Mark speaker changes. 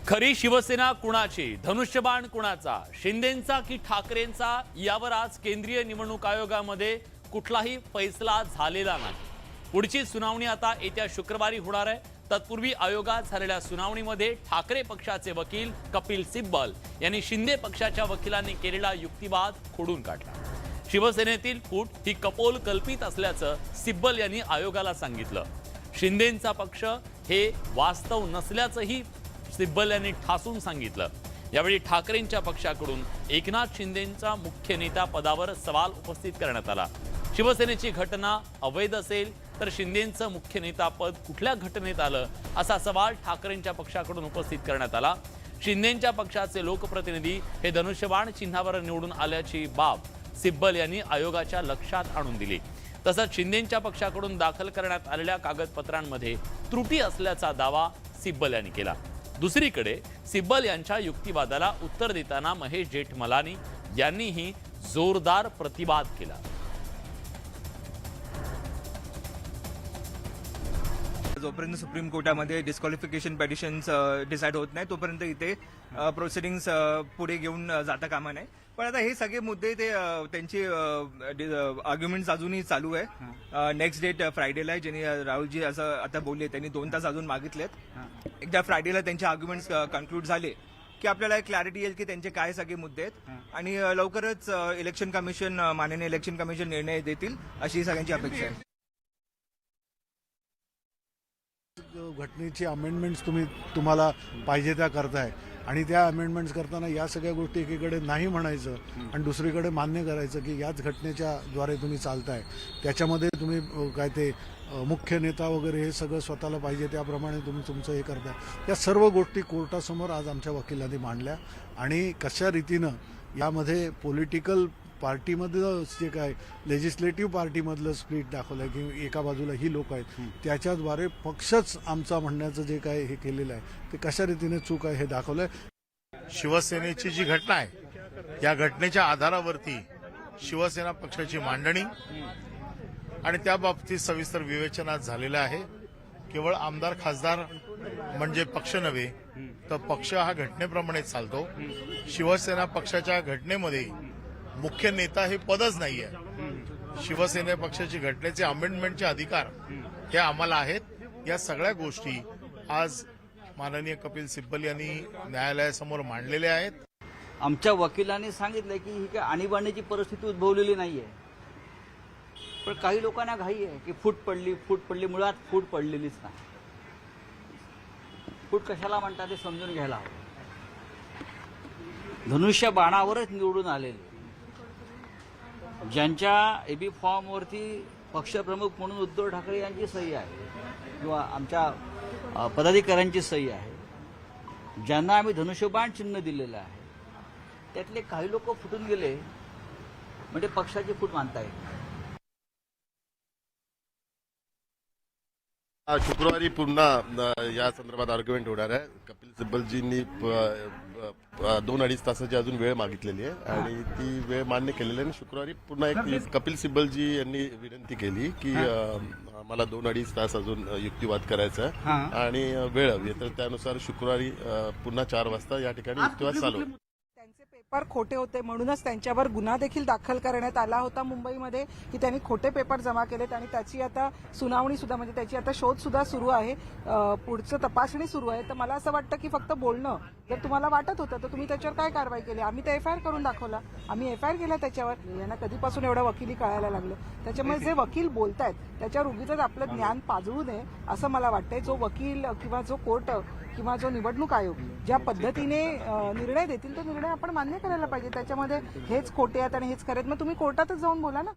Speaker 1: खरी शिवसेना कुणाची, धनुष्यबाण कुणाचा, शिंदेंचा की ठाकरेंचा, यावर आज केंद्रीय निवडणूक आयोगामध्ये कुठलाही फैसला झालेला नाही। पुढची सुनावणी आता येत्या शुक्रवारी होणार आहे। तत्पूर्वी आयोगात झालेल्या सुनावणीमध्ये ठाकरे पक्षाचे वकील कपिल सिब्बल यांनी शिंदे पक्षाच्या वकिलांनी केलेला युक्तिवाद खोडून काढला। शिवसेनेतील फूट ही कपोल कल्पित असल्याचं सिब्बल यांनी आयोगाला सांगितलं। शिंदेंचा पक्ष हे वास्तव नसल्याचंही सिब्बल यांनी ठासून सांगितलं। यावेळी ठाकरेंच्या पक्षाकडून एकनाथ शिंदेंचा मुख्य नेता पदावर सवाल उपस्थित करण्यात आला। शिवसेनेची घटना अवैध असेल तर शिंदेंचं मुख्य नेता पद कुठल्या घटनेत आलं, असा सवाल ठाकरेंच्या पक्षाकडून उपस्थित करण्यात आला। शिंदेंच्या पक्षाचे लोकप्रतिनिधी हे धनुष्यबाण चिन्हावर निवडून आल्याची बाब सिब्बल यांनी आयोगाच्या लक्षात आणून दिली। तसंच शिंदेंच्या पक्षाकडून दाखल करण्यात आलेल्या कागदपत्रांमध्ये त्रुटी असल्याचा दावा सिब्बल यांनी केला। दुसरीकडे सिब्बल यांच्या युक्तिवादाला उत्तर देताना महेश जेठमलानी यांनीही जोरदार प्रतिवाद केला।
Speaker 2: जोपर्यंत सुप्रीम कोर्टामध्ये डिस्क्वालिफिकेशन पेटिशन्स डिसाईड होत नाही तोपर्यंत इथे प्रोसिडिंग्स पुढे घेऊन जाता कामा नाही। पण आता हे सगळे मुद्दे ते त्यांची आर्ग्युमेंट्स अजूनही चालू आहे। नेक्स्ट डेट फ्रायडेला आहे, ज्यांनी राहुलजी असं आता बोलले, त्यांनी 2 तास अजून मागितलेत। एकदा फ्रायडेला त्यांचे आर्ग्युमेंट्स कन्क्लूड झाले की आपल्याला क्लॅरिटी येईल की त्यांचे काय सगळे मुद्दे आहेत आणि लवकरच इलेक्शन कमिशन, माननीय इलेक्शन कमिशन निर्णय देतील अशी सगळ्यांची अपेक्षा आहे।
Speaker 3: घटनेची अमेंडमेंट्स तुम्हाला पाहिजे त्या करताय आणि त्या अमेंडमेंट्स करताना या सगळ्या गोष्टी एकीकडे नाही म्हणायचं आणि दुसरीकडे मान्य करायचं की याच घटनेच्या द्वारे तुम्ही चालताय, त्याच्यामध्ये तुम्ही काय ते मुख्य नेता वगैरे हे सगळं स्वतःला पाहिजे त्याप्रमाणे तुम्ही तुमचं हे करताय। या सर्व गोष्टी कोर्टासमोर आज आमच्या वकिलांनी मांडल्या आणि कशा रीतीनं यामध्ये पॉलिटिकल पार्टीमधलं जे काय लेजिस्लेटिव्ह पार्टीमधलं स्प्लिट दाखवलं आहे की एका बाजूला ही लोक आहेत, त्याच्याद्वारे पक्षच आमचा म्हणण्याचं जे काय हे केलेलं आहे ते कशा रीतीने चूक आहे हे दाखवलं आहे।
Speaker 4: शिवसेनेची जी घटना आहे या घटनेच्या आधारावरती शिवसेना पक्षाची मांडणी आणि त्या बाबतीत सविस्तर विवेचनात झालेलं आहे। केवळ आमदार खासदार म्हणजे पक्ष नव्हे तर पक्ष हा घटनेप्रमाणे चालतो। शिवसेना पक्षाच्या घटनेमध्ये मुख्य नेता हे पदच नाहीये। शिवसेना पक्षाची घटनेचे अमेंडमेंटचे अधिकार हे आम्हाला आहेत। या सगळ्या गोष्टी आज माननीय कपिल सिब्बल यांनी न्यायालयासमोर मांडलेल्या आहेत।
Speaker 5: आमच्या वकिलांनी सांगितलं की ही काय आणीबाणीची परिस्थिती उद्भवलेली नाहीये, पण काही लोकांना घाई आहे की फूट पडली। मुळात फूट पडलेलीच नाही। फूट कशाला म्हणतात ते समजून घ्यायला हवं। धनुष्य बाणावरच निवडून आलेले, ज्यांच्या एबी फॉर्मवरती पक्षप्रमुख म्हणून उद्धव ठाकरे यांची सही आहे किंवा आमच्या पदाधिकाऱ्यांची सही आहे, ज्यांना आम्ही धनुष्यबाण चिन्ह दिलेलं आहे, त्यातले काही लोक फुटून गेले म्हणजे पक्षाची फूट मानता येईल।
Speaker 6: शुक्रवारी पुन्हा या संदर्भात आर्ग्युमेंट होणार आहे। कपिल सिब्बलजींनी 2-2.5 तासाची अजून वेळ मागितलेली आहे आणि ती वेळ मान्य केलेली आहे। शुक्रवारी पुन्हा एक कपिल सिब्बलजी यांनी विनंती केली की मला 2-2.5 तास अजून युक्तिवाद करायचा आहे आणि वेळ हवी, तर त्यानुसार शुक्रवारी पुन्हा 4 वाजता या ठिकाणी युक्तिवाद चालू होईल।
Speaker 7: त्यांचे पेपर खोटे होते म्हणूनच त्यांच्यावर गुन्हा देखील दाखल करण्यात आला होता मुंबईमध्ये की त्यांनी खोटे पेपर जमा केलेत आणि त्याची आता सुनावणी सुद्धा, म्हणजे त्याची आता शोध सुद्धा सुरू आहे, पुढचं तपासणी सुरू आहे। तर मला असं वाटतं की फक्त बोलणं जर तुम्हाला वाटत होतं तर तुम्ही त्याच्यावर काय कारवाई केली? आम्ही तर एफआयआर करून दाखवला, आम्ही एफआयआर केला त्याच्यावर। यांना कधीपासून एवढं वकिली कळायला लागलं, त्याच्यामुळे जे वकील बोलतायत त्याच्यावर उगीच आपलं ज्ञान पाजळू नये असं मला वाटतंय। जो वकील किंवा जो कोर्ट किंवा जो निवडणूक आयोग ज्या पद्धतीने निर्णय देतील तो निर्णय आपण मान्य करायला पाहिजे। त्याच्यामध्ये हेच खोटे आहेत आणि हेच खरे आहेत, मग तुम्ही कोर्टातच जाऊन बोला ना।